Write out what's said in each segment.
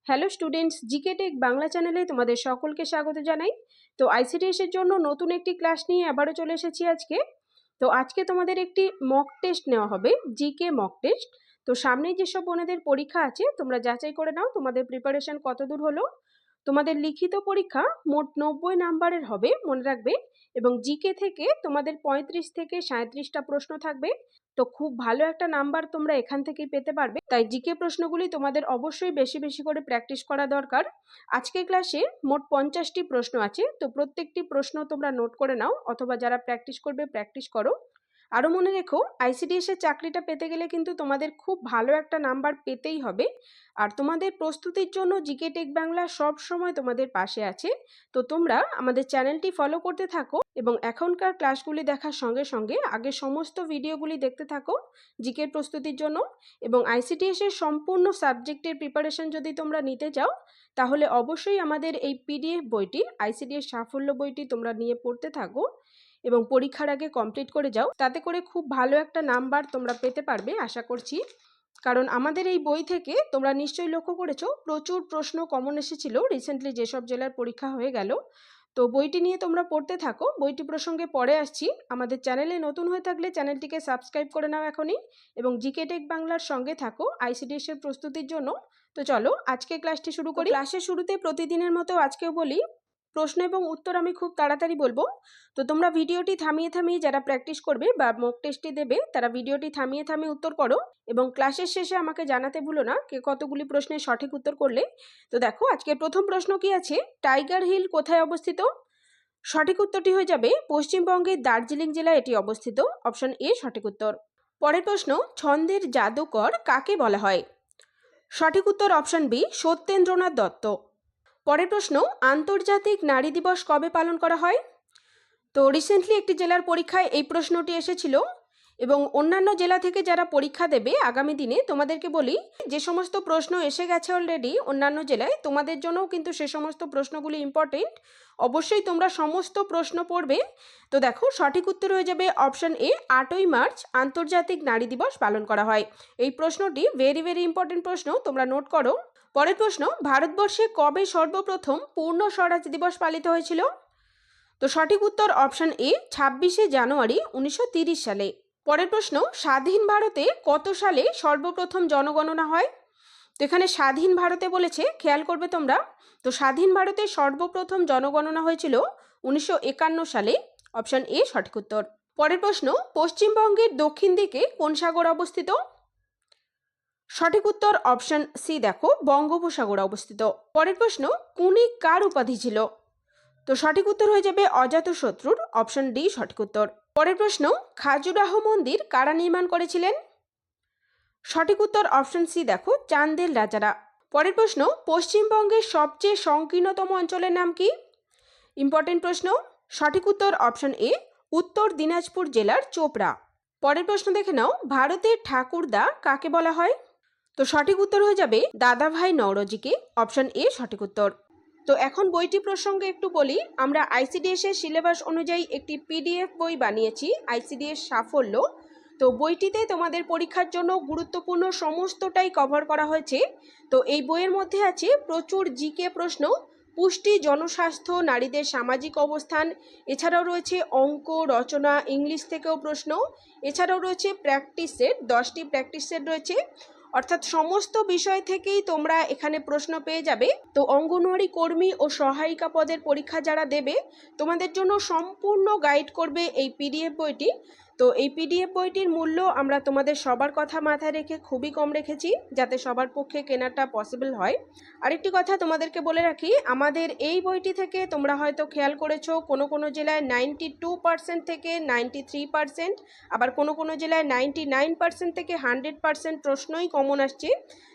Hello students, GK tech Bangla চ্যানেলে তোমাদের সকলকে স্বাগত জানাই। তো আইসিডিএস এর জন্য নতুন একটি ক্লাস নিয়ে আবারও চলে এসেছি আজকে। তো আজকে তোমাদের একটি মক টেস্ট নেওয়া হবে, জিকে মক টেস্ট। তো সামনেই যেসব বোনেদের পরীক্ষা আছে তোমরা যাচাই করে নাও তোমাদের প্রিপারেশন কতদূর হলো। তোমাদের লিখিত পরীক্ষা মোট 90 নাম্বারের হবে, মনে রাখবে। এবং জিকে থেকে তোমাদের 35 থেকে 37টা প্রশ্ন থাকবে। তো খুব ভালো একটা নাম্বার তোমরা এখান থেকেই পেতে পারবে, তাই জিকে প্রশ্নগুলি তোমাদের অবশ্যই বেশি বেশি করে প্র্যাকটিস করা দরকার। আজকের ক্লাসে মোট 50টি প্রশ্ন আছে, তো প্রত্যেকটি প্রশ্ন তোমরা নোট করে নাও, অথবা যারা প্র্যাকটিস করবে প্র্যাকটিস করো। আরও মনে রেখো, আইসিডিএস এর চাকরিটা পেতে গেলে কিন্তু তোমাদের খুব ভালো একটা নাম্বার পেতেই হবে। আর তোমাদের প্রস্তুতির জন্য জিকে টেক বাংলা সব সময় তোমাদের পাশে আছে। তো তোমরা আমাদের চ্যানেলটি ফলো করতে থাকো এবং এখনকার ক্লাসগুলি দেখার সঙ্গে সঙ্গে আগের সমস্ত ভিডিওগুলি দেখতে থাকো জিকের প্রস্তুতির জন্য। এবং আইসিডিএস এর সম্পূর্ণ সাবজেক্টের প্রিপারেশন যদি তোমরা নিতে চাও, তাহলে অবশ্যই আমাদের এই পিডিএফ বইটি, আইসিডিএস সাফল্য বইটি তোমরা নিয়ে পড়তে থাকো এবং পরীক্ষার আগে কমপ্লিট করে যাও। তাতে করে খুব ভালো একটা নাম্বার তোমরা পেতে পারবে আশা করছি। কারণ আমাদের এই বই থেকে তোমরা নিশ্চয়ই লক্ষ্য করেছো প্রচুর প্রশ্ন কমন এসেছিল রিসেন্টলি যেসব জেলার পরীক্ষা হয়ে গেল। তো বইটি নিয়ে তোমরা পড়তে থাকো, বইটি প্রসঙ্গে পরে আসছি। আমাদের চ্যানেলে নতুন হয়ে থাকলে চ্যানেলটিকে সাবস্ক্রাইব করে নাও এখনই, এবং জিকে টেক বাংলার সঙ্গে থাকো আইসিডিএস এর প্রস্তুতির জন্য। তো চলো আজকে ক্লাসটি শুরু করি। ক্লাসের শুরুতে প্রতিদিনের মতো আজকেও বলি, প্রশ্ন এবং উত্তর আমি খুব তাড়াতাড়ি বলবো। তো তোমরা ভিডিওটি থামিয়ে থামিয়ে, যারা প্র্যাকটিস করবে বা মক টেস্টটি দেবে তারা ভিডিওটি থামিয়ে থামিয়ে উত্তর করো, এবং ক্লাসের শেষে আমাকে জানাতে ভুলো না কে কতগুলি প্রশ্নের সঠিক উত্তর করলে। তো দেখো আজকের প্রথম প্রশ্ন কি আছে, টাইগার হিল কোথায় অবস্থিত? সঠিক উত্তরটি হয়ে যাবে পশ্চিমবঙ্গের দার্জিলিং জেলায় এটি অবস্থিত, অপশন এ সঠিক উত্তর। পরের প্রশ্ন, ছন্দের জাদুকর কাকে বলা হয়? সঠিক উত্তর অপশন বি সত্যেন্দ্রনাথ দত্ত। পরের প্রশ্ন, আন্তর্জাতিক নারী দিবস কবে পালন করা হয়? তো রিসেন্টলি একটি জেলার পরীক্ষায় এই প্রশ্নটি এসেছিল, এবং অন্যান্য জেলা থেকে যারা পরীক্ষা দেবে আগামী দিনে তোমাদেরকে বলি, যে সমস্ত প্রশ্ন এসে গেছে অলরেডি অন্যান্য জেলায়, তোমাদের জন্যও কিন্তু সে সমস্ত প্রশ্নগুলি ইম্পর্টেন্ট। অবশ্যই তোমরা সমস্ত প্রশ্ন পড়বে। তো দেখো সঠিক উত্তর হয়ে যাবে অপশন এ 8ই মার্চ আন্তর্জাতিক নারী দিবস পালন করা হয়। এই প্রশ্নটি ভেরি ভেরি ইম্পর্টেন্ট প্রশ্ন, তোমরা নোট করো। পরের প্রশ্ন, ভারতবর্ষে কবে সর্বপ্রথম পূর্ণ স্বরাজ দিবস পালিত হয়েছিল? তো সঠিক উত্তর অপশন এ 26শে জানুয়ারি 1930 সালে। পরের প্রশ্ন, স্বাধীন ভারতে কত সালে সর্বপ্রথম জনগণনা হয়? তো এখানে স্বাধীন ভারতে বলেছে, খেয়াল করবে তোমরা। তো স্বাধীন ভারতে সর্বপ্রথম জনগণনা হয়েছিল 1951 সালে, অপশন এ সঠিক উত্তর। পরের প্রশ্ন, পশ্চিমবঙ্গের দক্ষিণ দিকে কোন সাগর অবস্থিত? সঠিক উত্তর অপশন সি দেখো বঙ্গোপসাগর অবস্থিত। পরের প্রশ্ন, কুনিক কার উপাধি ছিল? তো সঠিক উত্তর হয়ে যাবে অজাতশত্রুর, অপশন ডি সঠিক উত্তর। পরের প্রশ্ন, খাজুরাহ মন্দির কারা নির্মাণ করেছিলেন? সঠিক উত্তর অপশন সি দেখো চান্দেল রাজারা। পরের প্রশ্ন, পশ্চিমবঙ্গের সবচেয়ে সংকীর্ণতম অঞ্চলের নাম কি? ইম্পর্টেন্ট প্রশ্ন। সঠিক উত্তর অপশন এ উত্তর দিনাজপুর জেলার চোপড়া। পরের প্রশ্ন দেখে নাও, ভারতের ঠাকুরদা কাকে বলা হয়? তো সঠিক উত্তর হয়ে যাবে দাদাভাই নওরোজিকে, অপশন এ সঠিক উত্তর। তো এখন বইটি প্রসঙ্গে একটু বলি, আমরা আইসিডিএস এর সিলেবাস অনুযায়ী একটি পিডিএফ বই বানিয়েছি, আইসিডিএস সাফল্য। তো বইটিতে তোমাদের পরীক্ষার জন্য গুরুত্বপূর্ণ সমস্তটাই কভার করা হয়েছে। তো এই বইয়ের মধ্যে আছে প্রচুর জিকে প্রশ্ন, পুষ্টি, জনস্বাস্থ্য, নারীদের সামাজিক অবস্থান, এছাড়াও রয়েছে অঙ্ক, রচনা, ইংলিশ থেকেও প্রশ্ন, এছাড়াও রয়েছে প্র্যাকটিস সেট, 10টি প্র্যাকটিস সেট রয়েছে। অর্থাৎ সমস্ত বিষয় থেকেই তোমরা এখানে প্রশ্ন পেয়ে যাবে। তো অঙ্গনওয়াড়ি কর্মী ও সহায়িকা পদের পরীক্ষা যারা দেবে, তোমাদের জন্য সম্পূর্ণ গাইড করবে এই পিডিএফ বইটি। তো এই পিডিএফ বইটির মূল্য আমরা তোমাদের সবার কথা মাথায় রেখে খুবই কম রেখেছি, যাতে সবার পক্ষে কেনাটা পসিবল হয়। আরেকটি কথা তোমাদেরকে বলে রাখি, আমাদের এই বইটি থেকে তোমরা হয়তো খেয়াল করেছো কোনো কোনো জেলায় 92% থেকে 93%, আবার কোনো কোনো জেলায় 99% থেকে 100% প্রশ্নই কমন আসছে।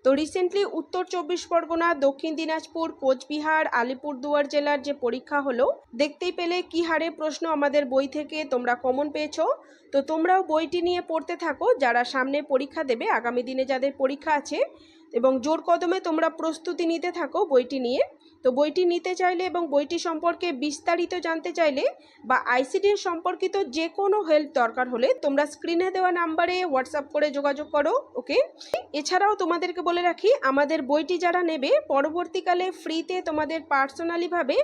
তো রিসেন্টলি উত্তর 24 পরগনা, দক্ষিণ দিনাজপুর, কোচবিহার, আলিপুরদুয়ার জেলার যে পরীক্ষা হলো, দেখতেই পেলে কি হারে প্রশ্ন আমাদের বই থেকে তোমরা কমন পেয়েছো। তো তোমরাও বইটি নিয়ে পড়তে থাকো, যারা সামনে পরীক্ষা দেবে আগামী দিনে যাদের পরীক্ষা আছে, এবং জোর কদমে তোমরা প্রস্তুতি নিতে থাকো বইটি নিয়ে। তো বইটি নিতে চাইলে এবং বইটি সম্পর্কে বিস্তারিত জানতে চাইলে বা আইসিটি সম্পর্কিত যে কোনো হেল্প দরকার হলে তোমরা স্ক্রিনে দেওয়া নাম্বারে হোয়াটসঅ্যাপ করে যোগাযোগ করো। ওকে, এছাড়াও তোমাদেরকে বলে রাখি, আমাদের বইটি যারা নেবে পরবর্তীকালে ফ্রিতে তোমাদের পার্সোনালিভাবে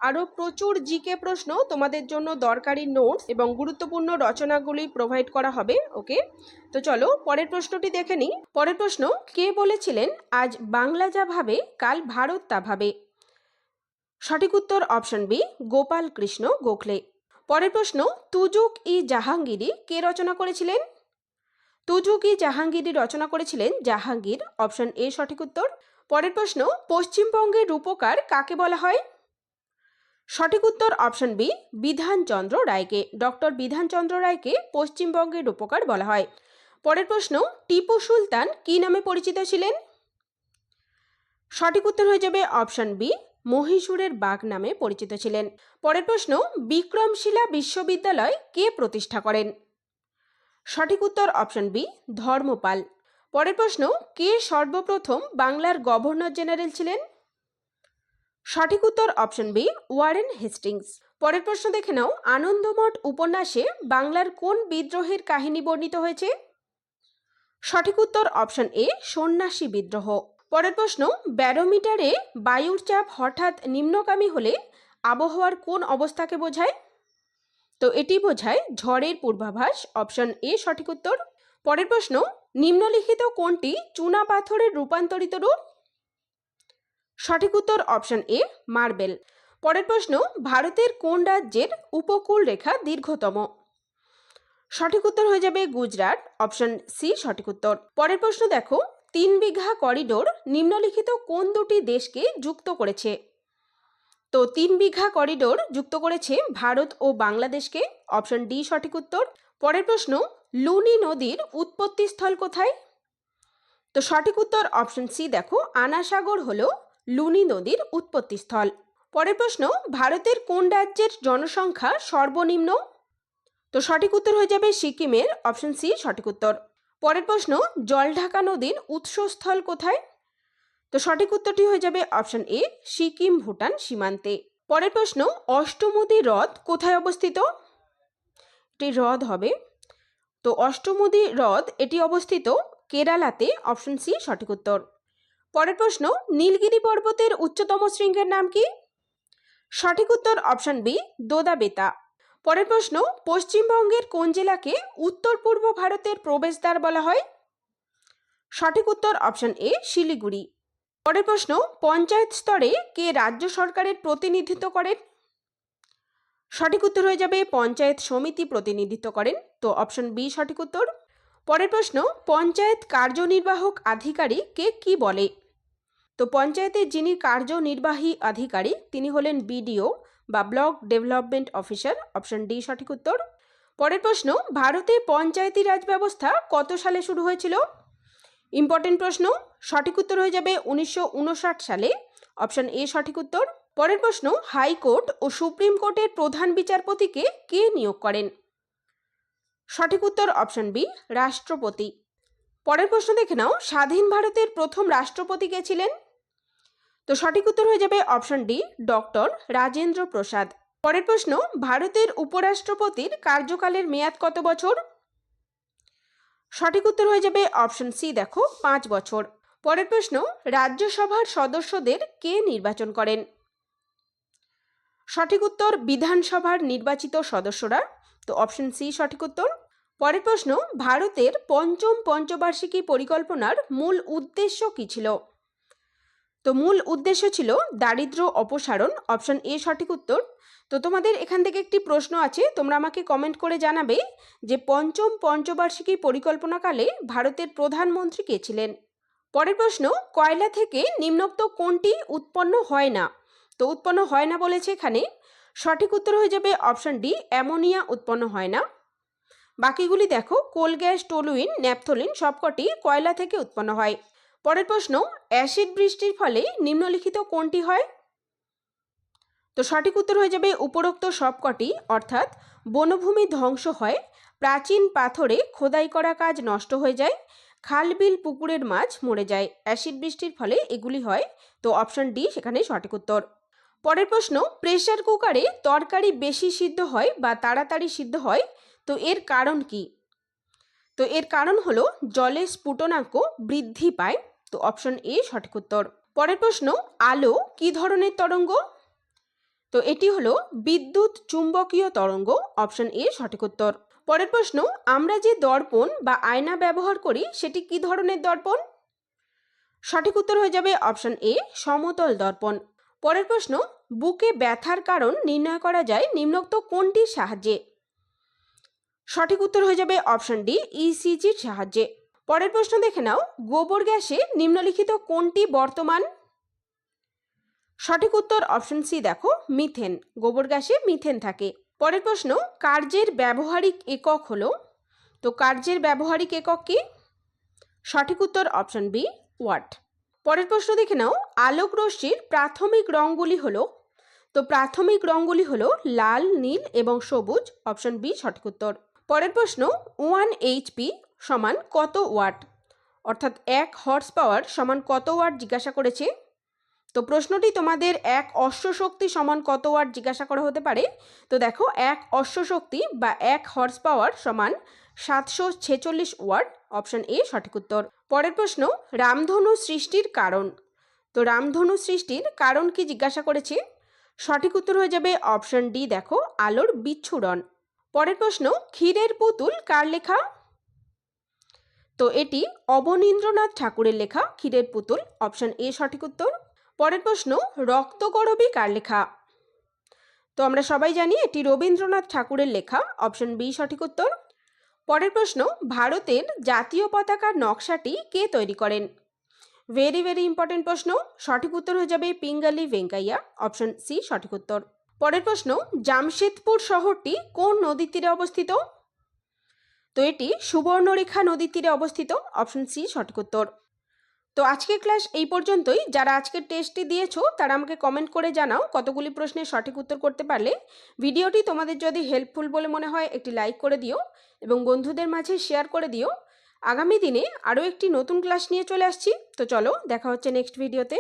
আরও প্রচুর জিকে প্রশ্ন, তোমাদের জন্য দরকারি নোটস এবং গুরুত্বপূর্ণ রচনাগুলি প্রোভাইড করা হবে। ওকে, তো চলো পরের প্রশ্নটি দেখে নিই। পরের প্রশ্ন, কে বলেছিলেন আজ বাংলা যা ভাবে কাল ভারত তা ভাবে? সঠিক উত্তর অপশন বি, গোপাল কৃষ্ণ গোখলে। পরের প্রশ্ন, তুজুক ই জাহাঙ্গীরি কে রচনা করেছিলেন? তুজুক ই জাহাঙ্গীরি রচনা করেছিলেন জাহাঙ্গীর, অপশন এ সঠিক উত্তর। পরের প্রশ্ন, পশ্চিমবঙ্গের রূপকার কাকে বলা হয়? সঠিক উত্তর অপশন বি, বিধানচন্দ্র রায়কে। ডক্টর বিধানচন্দ্র রায়কে পশ্চিমবঙ্গের রূপকার বলা হয়। পরের প্রশ্ন, টিপু সুলতান কি নামে পরিচিত ছিলেন? সঠিক উত্তর হয়ে যাবে অপশন বি, মহীশূরের বাঘ নামে পরিচিত ছিলেন। পরের প্রশ্ন, বিক্রমশিলা বিশ্ববিদ্যালয় কে প্রতিষ্ঠা করেন? সঠিক উত্তর অপশন বি, ধর্মপাল। পরের প্রশ্ন, কে সর্বপ্রথম বাংলার গভর্নর জেনারেল ছিলেন? সঠিক উত্তর অপশন বি, ওয়ারেন হেস্টিংস। পরের প্রশ্ন দেখে নাও, আনন্দমঠ উপন্যাসে বাংলার কোন বিদ্রোহের কাহিনী বর্ণিত হয়েছে? সঠিক উত্তর অপশন এ, সন্ন্যাসী বিদ্রোহ। পরের প্রশ্ন, ব্যারোমিটারে বায়ুর চাপ হঠাৎ নিম্নগামী হলে আবহাওয়ার কোন অবস্থাকে বোঝায়? তো এটি বোঝায় ঝড়ের পূর্বাভাস, অপশন এ সঠিক উত্তর। পরের প্রশ্ন, নিম্নলিখিত কোনটি চুনা পাথরের রূপান্তরিত রূপ? সঠিক উত্তর অপশন এ, মার্বেল। পরের প্রশ্ন, ভারতের কোন রাজ্যের উপকূল রেখা দীর্ঘতম? সঠিক উত্তর হয়ে যাবে গুজরাট, অপশন সি সঠিক উত্তর। পরের প্রশ্ন দেখো, 3 বিঘা করিডোর নিম্নলিখিত কোন দুটি দেশকে যুক্ত করেছে? তো 3 বিঘা করিডোর যুক্ত করেছে ভারত ও বাংলাদেশকে, অপশন ডি সঠিক উত্তর। পরের প্রশ্ন, লুনি নদীর উৎপত্তি স্থল কোথায়? তো সঠিক উত্তর অপশন সি দেখো, আনা সাগর হলো লুনি নদীর উৎপত্তি স্থল। পরের প্রশ্ন, ভারতের কোন রাজ্যের জনসংখ্যা সর্বনিম্ন? তো সঠিক উত্তর হয়ে যাবে সিকিমের, অপশন সি সঠিক উত্তর। পরের প্রশ্ন, জলঢাকা নদীর উৎসস্থল কোথায়? তো সঠিক উত্তরটি হয়ে যাবে অপশন এ, সিকিম ভুটান সীমান্তে। পরের প্রশ্ন, অষ্টমুদি হ্রদ কোথায় অবস্থিত? এটি হ্রদ হবে। তো অষ্টমুদি হ্রদ এটি অবস্থিত কেরালাতে, অপশন সি সঠিক উত্তর। পরের প্রশ্ন, নীলগিরি পর্বতের উচ্চতম শৃঙ্গের নাম কি? সঠিক উত্তর অপশন বি, দোদাবেতা। পরের প্রশ্ন, পশ্চিমবঙ্গের কোন জেলাকে উত্তর পূর্ব ভারতের প্রবেশদ্বার বলা হয়? সঠিক উত্তর অপশন এ, শিলিগুড়ি। পরের প্রশ্ন, পঞ্চায়েত স্তরে কে রাজ্য সরকারের প্রতিনিধিত্ব করেন? সঠিক উত্তর হয়ে যাবে পঞ্চায়েত সমিতি প্রতিনিধিত্ব করেন, তো অপশন বি সঠিক উত্তর। পরের প্রশ্ন, পঞ্চায়েত কার্যনির্বাহক আধিকারিক কে কি বলে? তো পঞ্চায়েতের যিনি কার্যনির্বাহী আধিকারিক তিনি হলেন বিডিও বা block development officer, option D সঠিক উত্তর। পরের প্রশ্ন, ভারতে পঞ্চায়েতি রাজ ব্যবস্থা কত সালে শুরু হয়েছিল? ইম্পর্টেন্ট প্রশ্ন, সঠিক উত্তর হয়ে যাবে 1959 সালে, অপশন এ সঠিক উত্তর। পরের প্রশ্ন, হাইকোর্ট ও সুপ্রিম কোর্টের প্রধান বিচারপতিকে কে নিয়োগ করেন? সঠিক উত্তর অপশন বি, রাষ্ট্রপতি। পরের প্রশ্ন দেখে নাও, স্বাধীন ভারতের প্রথম রাষ্ট্রপতি কে ছিলেন? তো সঠিক উত্তর হয়ে যাবে option D, doctor Rajendra Prasad. পরের প্রশ্ন, ভারতের উপরাষ্ট্রপতির কার্যকালের মেয়াদ কত বছর? সঠিক উত্তর হয়ে যাবে অপশন সি দেখো, 5 বছর। পরের প্রশ্ন, রাজ্যসভার সদস্যদের কে নির্বাচন করেন? সঠিক উত্তর, বিধানসভার নির্বাচিত সদস্যরা, তো অপশন সি সঠিক উত্তর। পরের প্রশ্ন, ভারতের পঞ্চম পঞ্চবার্ষিকী পরিকল্পনার মূল উদ্দেশ্য কি ছিল? তো মূল উদ্দেশ্য ছিল দারিদ্র্য অপসারণ, অপশন এ সঠিক উত্তর। তো তোমাদের এখান থেকে একটি প্রশ্ন আছে, তোমরা আমাকে কমেন্ট করে জানাবে যে পঞ্চম পঞ্চবার্ষিকী পরিকল্পনাকালে ভারতের প্রধানমন্ত্রী কে ছিলেন? পরের প্রশ্ন, কয়লা থেকে নিম্নোক্ত কোনটি উৎপন্ন হয় না? তো উৎপন্ন হয় না বলেছে এখানে, সঠিক উত্তর হয়ে যাবে অপশন ডি, অ্যামোনিয়া উৎপন্ন হয় না। বাকিগুলি দেখো, কোল গ্যাস, টলুইন, ন্যাপথলিন সবকটি কয়লা থেকে উৎপন্ন হয়। পরের প্রশ্ন, অ্যাসিড বৃষ্টির ফলে নিম্নলিখিত কোনটি হয়? তো সঠিক উত্তর হয়ে যাবে উপরোক্ত সবকটি, অর্থাৎ বনভূমি ধ্বংস হয়, প্রাচীন পাথরে খোদাই করা কাজ নষ্ট হয়ে যায়, খাল বিল পুকুরের মাছ মরে যায়, অ্যাসিড বৃষ্টির ফলে এগুলি হয়। তো অপশন ডি সেখানে সঠিক উত্তর। পরের প্রশ্ন, প্রেসার কুকারে তরকারি বেশি সিদ্ধ হয় বা তাড়াতাড়ি সিদ্ধ হয়, তো এর কারণ কি? তো এর কারণ হলো জলের স্ফুটনাঙ্ক বৃদ্ধি পায়। তো অপশন এ সঠিক উত্তর। পরের প্রশ্ন, আলো কি ধরনের তরঙ্গ? তো এটি হলো বিদ্যুৎ চুম্বকীয় তরঙ্গ। অপশন এ সঠিক উত্তর। পরের প্রশ্ন, আমরা যে দর্পণ বা আয়না ব্যবহার করি সেটি কি ধরনের দর্পণ? সঠিক উত্তর হয়ে যাবে অপশন এ সমতল দর্পণ। পরের প্রশ্ন, বুকে ব্যথার কারণ নির্ণয় করা যায় নিম্নোক্ত কোনটির সাহায্যে? সঠিক উত্তর হয়ে যাবে অপশন ডি ইসিজির সাহায্যে। পরের প্রশ্ন দেখে নাও, গোবর গ্যাসে নিম্নলিখিত কোনটি বর্তমান? সঠিক উত্তর অপশন সি দেখো মিথেন। গোবর গ্যাসে মিথেন থাকে। পরের প্রশ্ন, কার্যের ব্যবহারিক একক হলো? তো কার্যের ব্যবহারিক একক কি? সঠিক উত্তর অপশন বি ওয়াট। পরের প্রশ্ন দেখে নাও, আলোক রশ্মির প্রাথমিক রঙগুলি হলো? তো প্রাথমিক রঙগুলি হলো লাল, নীল এবং সবুজ। অপশন বি সঠিক উত্তর। পরের প্রশ্ন, 1 HP সমান কত ওয়াট? অর্থাৎ 1 হর্স পাওয়ার সমান কত ওয়াট জিজ্ঞাসা করেছে। তো প্রশ্নটি তোমাদের 1 অশ্বশক্তি সমান কত ওয়াট জিজ্ঞাসা করা হতে পারে। তো দেখো 1 অশ্বশক্তি বা 1 হর্স পাওয়ার সমান 746 ওয়াট। অপশন এ সঠিক উত্তর। পরের প্রশ্ন, রামধনু সৃষ্টির কারণ? তো রামধনু সৃষ্টির কারণ কি জিজ্ঞাসা করেছে। সঠিক উত্তর হয়ে যাবে অপশন ডি দেখো আলোর বিচ্ছুরণ। পরের প্রশ্ন, ক্ষীরের পুতুল কার লেখা? তো এটি অবনীন্দ্রনাথ ঠাকুরের লেখা ক্ষীরের পুতুল। অপশন এ সঠিক উত্তর। পরের প্রশ্ন, রক্তকরবী কার লেখা? তো আমরা সবাই জানি এটি রবীন্দ্রনাথ ঠাকুরের লেখা। অপশন বি সঠিক উত্তর। পরের প্রশ্ন, ভারতের জাতীয় পতাকার নকশাটি কে তৈরি করেন? ভেরি ভেরি ইম্পর্টেন্ট প্রশ্ন। সঠিক উত্তর হয়ে যাবে পিঙ্গালি ভেঙ্কাইয়া। অপশন সি সঠিক উত্তর। পরের প্রশ্ন, জামশেদপুর শহরটি কোন নদীর তীরে অবস্থিত? তো এটি সুবর্ণরেখা নদীর তীরে অবস্থিত। অপশন সি সঠিক উত্তর। তো আজকের ক্লাস এই পর্যন্তই। যারা আজকের টেস্টটি দিয়েছো তারা আমাকে কমেন্ট করে জানাও কতগুলি প্রশ্নের সঠিক উত্তর করতে পারলে। ভিডিওটি তোমাদের যদি হেল্পফুল বলে মনে হয় একটি লাইক করে দিও এবং বন্ধুদের মাঝে শেয়ার করে দিও। আগামী দিনে আরও একটি নতুন ক্লাস নিয়ে চলে আসছি। তো চলো দেখা হচ্ছে নেক্সট ভিডিওতে।